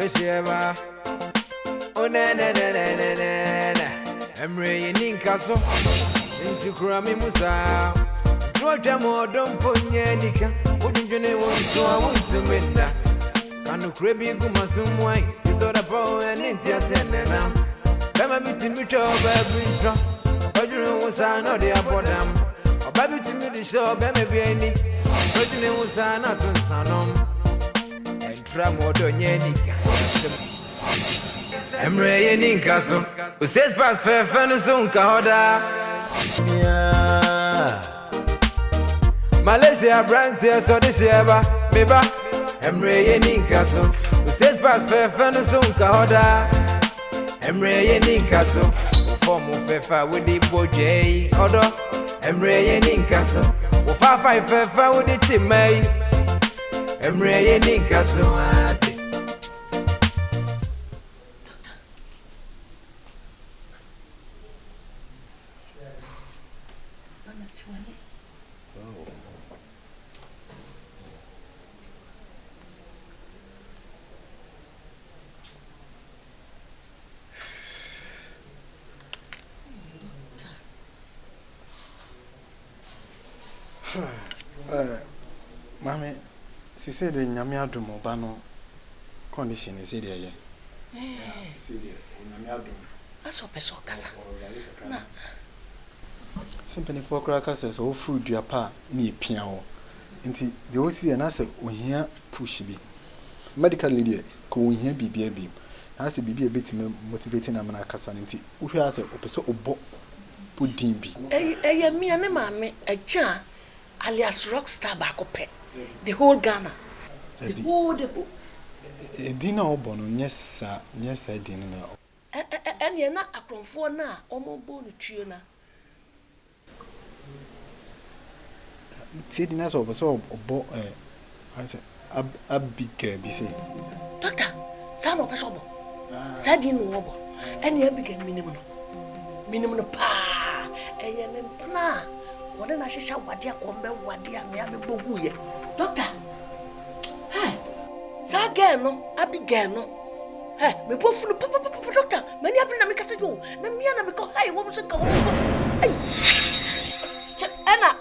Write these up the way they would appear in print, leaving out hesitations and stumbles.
this ever. Oh, na na na na na na. I'm reading Castle into Krami Musa. Roger more don't put Yanika. Wouldn't you know so I want to meet that? Can you crave you go some way? This other power and India send them. Come a bit in me to every drop. But you know what's I know they are for them. A baby to me the show, baby be any. But you know what's I not on Sanom. And try more than Yanika. I'm reading Castle. Who says past fair Fenison Kahoda? Malaysia brand there, so this year, baby. I'm reading Castle. Who says past fair Fenison Kahoda? I'm reading Castle. Form of Fefa with the Bojay. Odo. I'm reading Castle. Who 5 Fefa with the Chimay. I'm reading Castle. Mammy, she said in Yamiadum Obano condition is it here? That's what Peso Casa. Simply for crackers as all food your pa near piano. Indeed, the OC and answer when here push be. Medical lady, cool here be baby. As to be a bit motivating Amanacasa, who has a peso or pudding be. Me and a mammy, a cha. Alias Rockstar Bacope, the whole Ghana, the whole dinner bono, yes, sir, yes, I didn't know. And you're not a conforna, almost born a tuna. Sitting as over so, I said, a big busy. Doctor, son of a sobo, Sadin wobble, and you became minimum pa, and you're what I shall what dear combe what dear me boguye. Doctor, hey, Sagano, Abigano, hey, me both from the doctor, many have been a make you, Namiana because I want to go. Anna,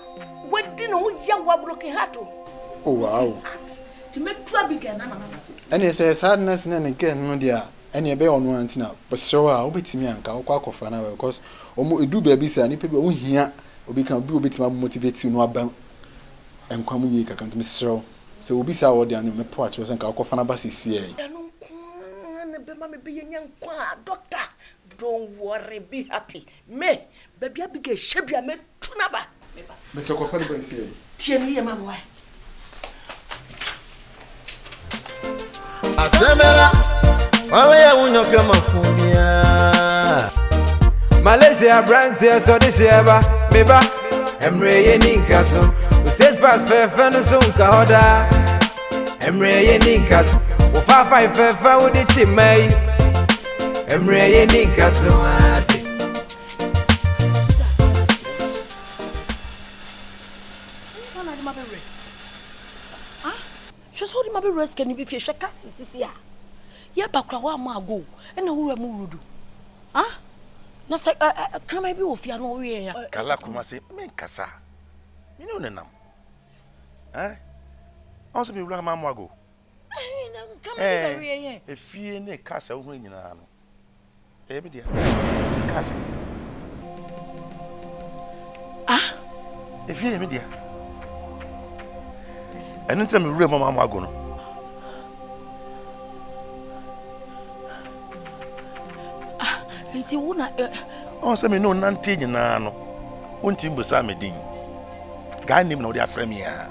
what do you know young broken heart? Oh, wow. To make trouble again, and it says sadness and again, no dear, any bear on one now, but so I'll be to me and I'll quack for an hour because almost do baby, and if people here. We can be a bit more motivated to know about and come here. Can't miss so. So we'll be sour down my porch was and I'll find a bus here. Doctor, don't worry, be happy. Me, baby, I begin shabby. I made tunaba. Mr. Coffin is here. Tell me, Mamma. Asemera, why won't you come up for me? Malaysia brand there, so this year, baby. I'm reading Castle. Who says past fair Fenison Kahoda? I'm reading Castle. Who 5 Fefa with the Chimay. I'm reading Castle. Just hold him up a rest. Can you be fish? I can't see. Yeah, but Krawa go and who are Murudu. Huh? No, say, can I be with you? No, we are. Kalakuma say, men kasa. You know, Nenam. Eh? Also, be Rama Mago. If you ain't a casa, when you know. Every day. Casa. Ah? If you ain't media. And then tell me, Rama Mago. Oh, some no nanting in Nano. Won't you be Sammy Dean? Guy named no their friend here.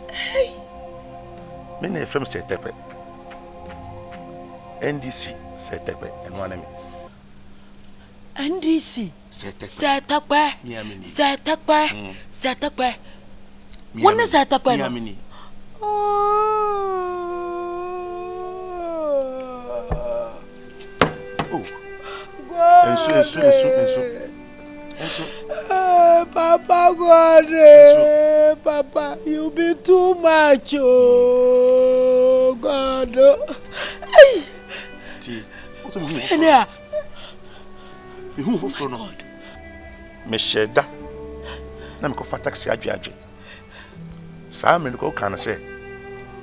Hey, many from Setepe. NDC Setepe and one of me. NDC Setepe. Setepe. When is Setepe? Eso. Papa God, Papa, you be too much, oh God. Tea. What's a mean? Who for no? Mesheda. Na me ko fa taxi adwaadwe. Saa me ko kan say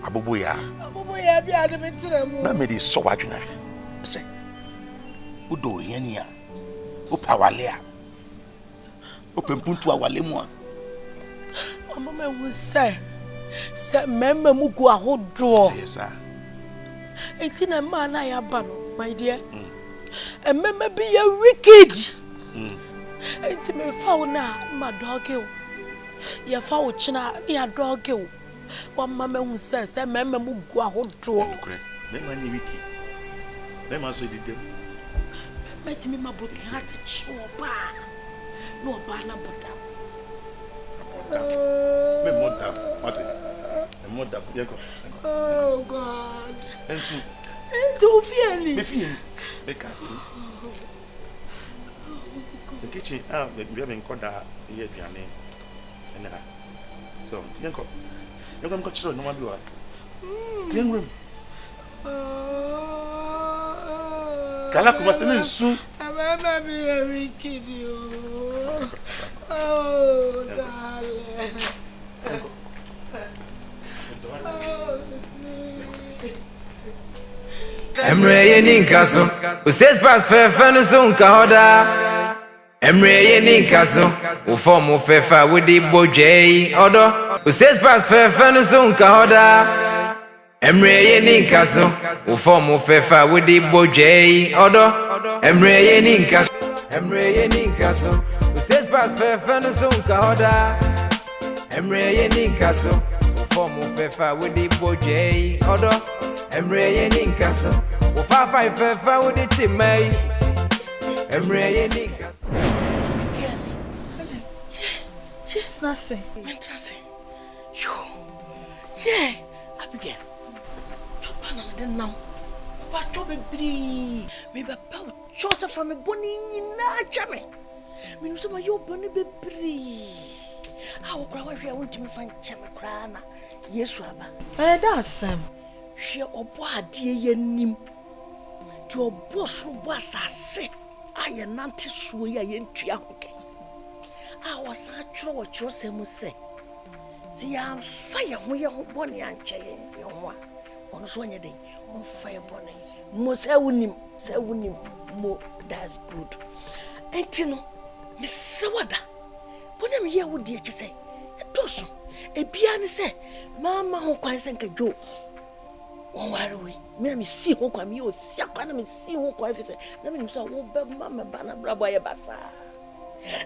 aboboya bi ade me tiramu. Na me di so wadwena. Say. Udo yani a. O pawale a. O pempuntu awale mu a. Mama we say mema mu go ahodo. Yes sir. Enti na ma na ya ba no, my dear. Mema be ya wicked. Enti me fa na ma dog you. Ya fa wo china ya dog you. Wa mama hu say mema mu go ahodo. Okay. Mema ni wicked. Mema so di dem. Meti me maboki hati choba. No ba na boda. Me mother, what? Me mother, oh God. Ensu. Don't fear me. Me fear. Me kasi. The kitchen, we have been called that here piano. And so, tienko. You come control no one do what? Young room. Kala kuma sene nsu. Mama be a wicked you. Oh, darling. Emre yeninkaso, ustes pas fefa no sonka hoda. Emre yeninkaso, ufomu fefa wudi bojei odo. Ustes pas fefa no sonka hoda. Emre yeninkaso, ufomu fefa wudi bojei odo. Emre yeninkaso, ustes pas fefa no sonka hoda. Emre yeninkaso, ufomu fefa wudi bojei odo. Emre yeninkaso, ufafa ifefa wudi chimei. Emre yeninkaso. It's nothing. Nothing. Yeah, Abigail. Chopana me now. Papa chobe bri. Me papa chose from me boni nyina chame. Me no so ma yo boni be bri. Ah, okra wa hwe won timi fan chame kra na. Yesu aba. That's Sam. Hwe obo ade ye nim. Ti obo so bo asase. Aye nante suo ya ye ntua hoke. Ah, was a true chose mu se. See ya fire ho ye ho boni anche ye ho a. Ono so anya den. On fire boni. Mo se wunim mo, that's good. Entino me sewada. Bona me ye wodi e chese. Edoso. Ebia ne se mama ho kwan se nka jo. Won ware we. Me si ho kwan me o si akwa na me si ho kwan fi se. Na me nim se wo be mama ba na brabo ye basa.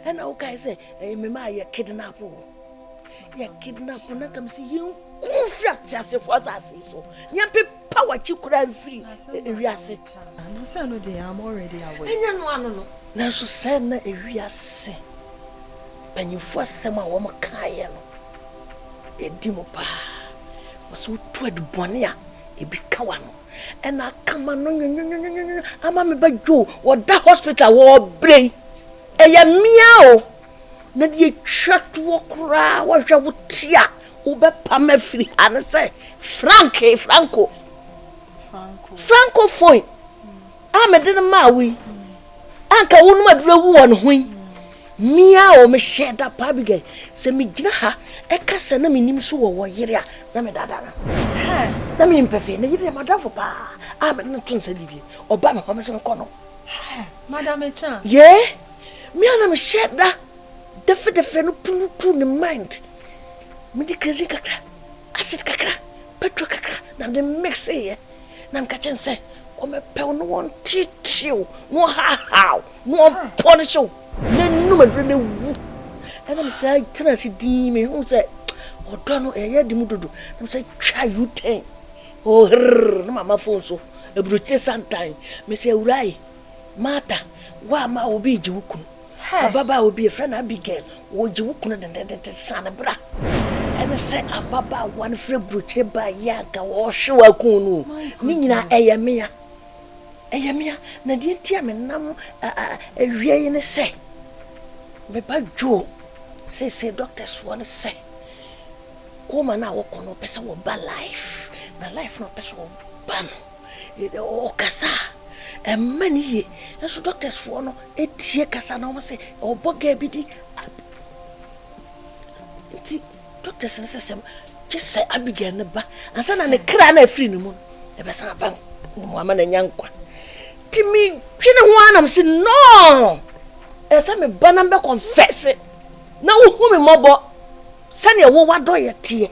And I okay say me ma ye kidnap o. Ye kidnap na kam si yin conflict as if was as so. Nya pepa wa chi kura free ewiase. Na say no dey am already away. Enya no ano no. Na so say na ewiase. Panyifo asem a wo makaye no. Edi mo pa. Was wo to adubone a ebi kawa no. And I come no ama me ba jo wo da hospital wo brei. Eya miao na die twatwo kra wo hwe wo tia wo be pam afiri ane say franco phone me de ma wi anka wonu madura wu won ho miao me sheda pabige se me gina ha e kasa na me nim so wo yire a na me dada na na me mpefe na yire madafo pa me na tunsa didi oba me ho me so kono Madam Echan. yeah. Me and me share that definitely no pull in mind. Me di crazy kakra, acid kakra, petrol kakra. Na the mix here. Na mkachen say, o me pe no one teach you, no how, no punish you. No me dream me. And I'm say try to di me who say, o don't know e di mudodo. I'm say try you ten. Oh, no mama phone so. E bruche sometime. Me say urai, mata, wa ma obi jiwukunu. Ababa obi a friend Abigail wo jiwukunu de sana bra. And say ababa one friend bruche ba yaga wo hwe akunu. Ni nyina eyemia. Eyemia na die ntia me nam ewie ne say. Me ba jo. Say doctors want say. Kuma na wo kono pesa wo ba life. Na life no pesa wo ba no. O kasa many ye. And so doctors for no, a tear casano say, or bogabidi. Doctors and system just say Abigail Neba, and son and a crane free no moon. A besan bang, woman and young one. Timmy, she no one, I'm saying no. As I'm a banamba confess it. Now, whom in mobile, Sunny, what do you tear?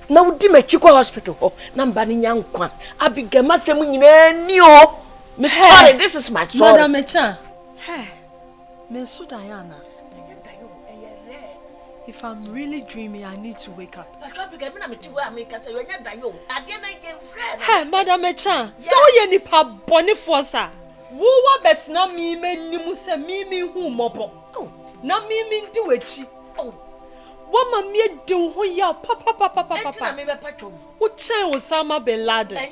Now, Dimmy Chico Hospital, Nambani young one. Abigail Massamin, no, Miss Harry, this is my story. Madam Echan. Hey, Miss Diana. If I'm really dreaming, I need to wake up. Hey, Madam Echan, so you need pa bonny for sir. Who bet na me nimusa me who mobo. Na me do it. Oh, what ma me do who ya papa. What chain Osama bin Laden? Hey,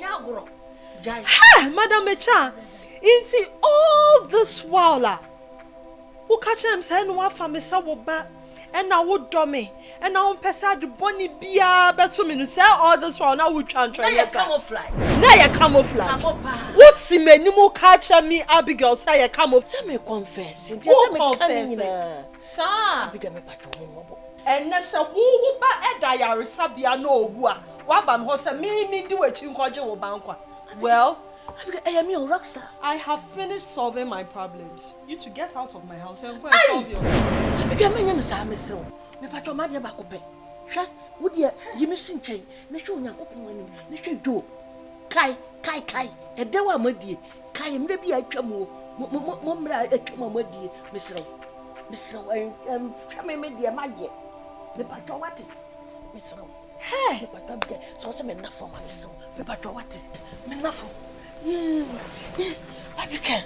Madam Echan, into all this while, who catch him saying what for me so bad. And I would do me, and I won't pass out the bonny beer, but so many say all this one. I would try. Now you camouflage. What's the menu catch me, Abigail? Say you camouflage. Say me confess. Who confess? Sir, Abigail me patron. And that's a woo ba e diary sabia no wua. Wabam hosa me do a chinkoje wo bankwa. Well, I am your rockstar. I have finished solving my problems. You to get out of my house and go and solve your problems. Abigail, my name is Amiso. Me fato madia bakope. Hwe, wo de yimesin chen. Ne hwe onyankopon anim. Ne hwe do. Kai. E de wa madie. Kai mbe bi atwam o. Mo mra atwam amadie. Mesrew. Hwe me de maye. Me fato wate. Mesrew. Hey, me fato be. So se me na form mesrew. Me fato wate. Me na form. Abigail,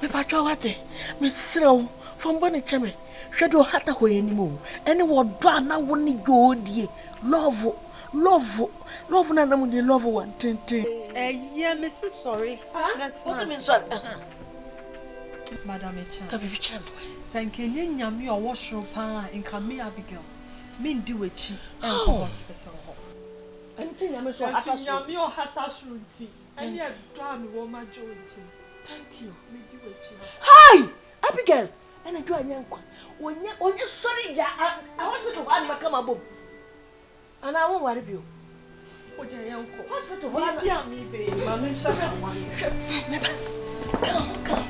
me patro wate, me srow from Bonnie Cheme. Shadow hata ho anymore. Any word draw now woni go die. Love na na mu love one tente. Yeah, Mrs. Sorry. What mean sorry? Madam Echan. Ka bibi chem. Sankenya nyame o washro pa inka me Abigail. Me ndi wechi enko hospital ho. Anything nyame so hata so. Nyame o hata shrunti. And you draw me one majority. Thank you. Me do wechi. Hi, Abigail. And I do anyankwa. Onye sorry ya I hospital one ma come above. And I won't worry you. Hospital one me baby. Mama shaka one. Come.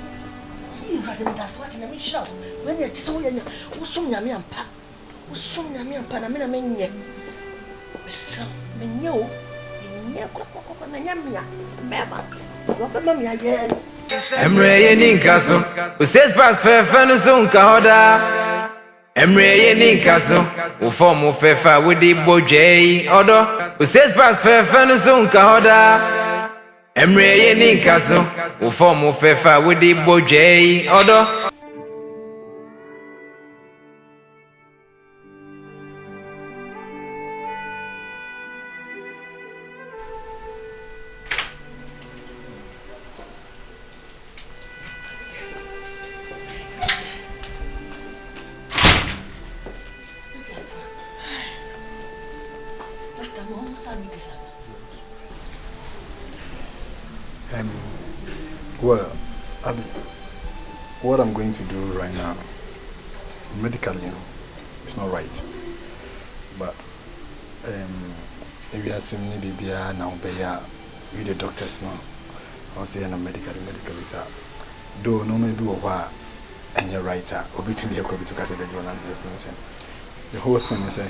You rather that's what na me show. When you so ya usum nyame ampa. Usum nyame ampa na me na menye. So menyo. Na nyame a mema. Wo be mama ya. Emre yeninkaso. Ustes pass fefa no sunka hoda. Emre yeninkaso. U form fefa with the bojay odo. Ustes pass fefa no sunka hoda. Emre yeninkaso. U form fefa with the bojay odo. Well, Abby, what I'm going to do right now, medically, it's not right. But if you are seeing me, baby, now, with the doctors now, I'll say no medically is up. Though no maybe over and you're right, or between the acrobat to cast the journal, the whole thing is a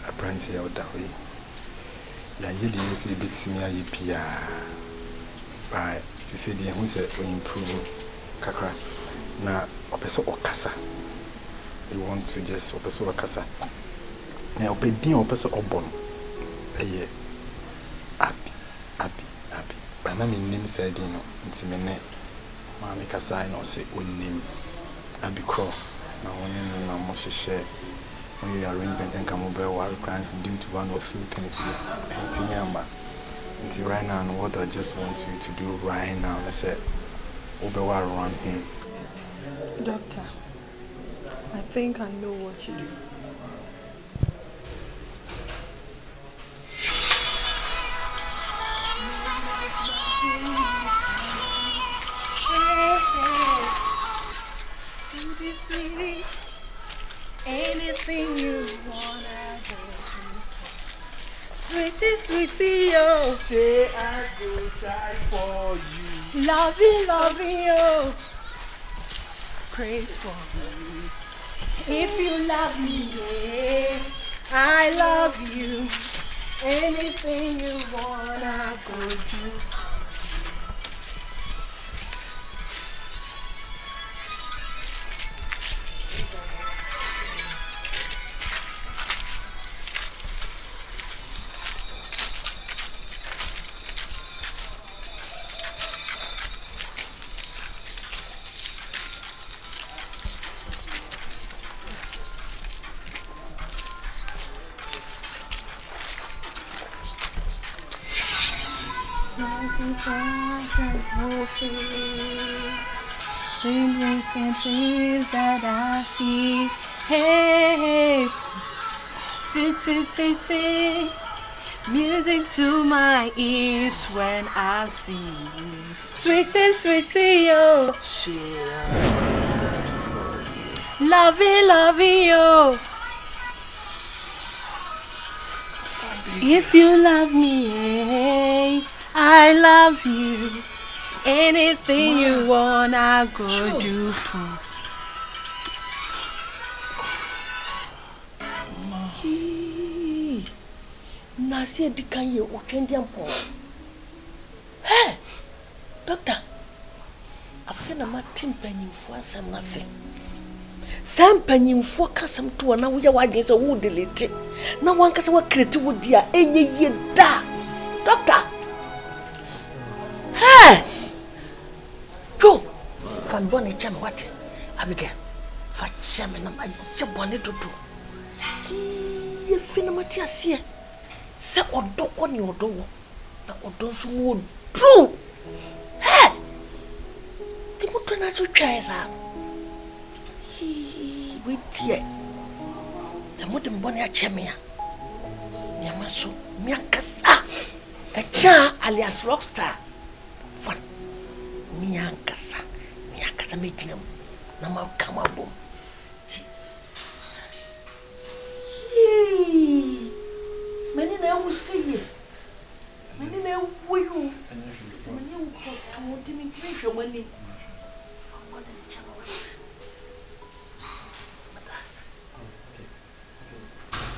apprentice out that way. Yeah, you see a bit similar, by she said the who said we improve kakra na opeso okasa you want to just opeso okasa na opedin opeso obon eye happy but na me nim said no nti me ne ma me kasa no say onim abikro na woni na mo hye we arrangement and come over war grant due to one or few things and until right now, what I just want you to do right now, I said, Obewa around him. Doctor, I think I know what you do. Sweetie, sweetie, yo. Say I go die for you. Lovey, yo. Praise for me. If you love me, yeah, I love you. Anything you want, I go do. Things that I see. Hey, t. Music to my ears when I see you. Sweetie, yo. Lovey, yo. If you love me, hey, I love you. Anything you want, I go do for. Nasi edikanye otwendi ampo. Hey! Doctor. Afena matimpanyimfo asem nase. Sampanyimfo kasem to na wo ya wadwe so wo delete. Na wankasa wa kreti wo dia enye ye da. Doctor. Hey! Go. Fan bone chama wate. Abigail. Fa chama na ma ye bone dodo. Ye fina mati asie. Se odoko ni odowo na odonso wo true. Hey! Ti muto na so twaeza. We tie. Se mo dem bone a chemia. Ni amaso mi akasa. A cha alias rockstar. One. Mi akasa me jinam. Na ma kama bom. Many now see you. Many now we you. Many you to Dimitri money.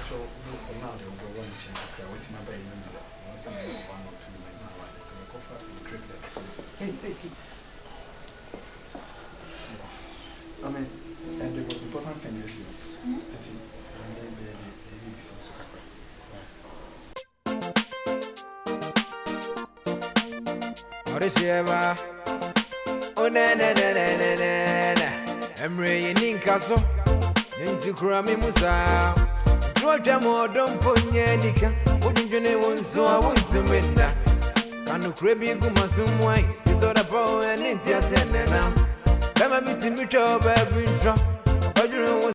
So now they will go and check what's my baby. Once I know 1 or 2 like now, I go for the trip that hey. I mean, and the most important thing is that Orisheva, oh na. Emre yeninka so, yenti kurami musa. Droja mo don ponye nika, odinjene wonso awonto menda. Kanu krebi gumasumwai, isoda po eninti asenena. Bema miti mitro baby intro,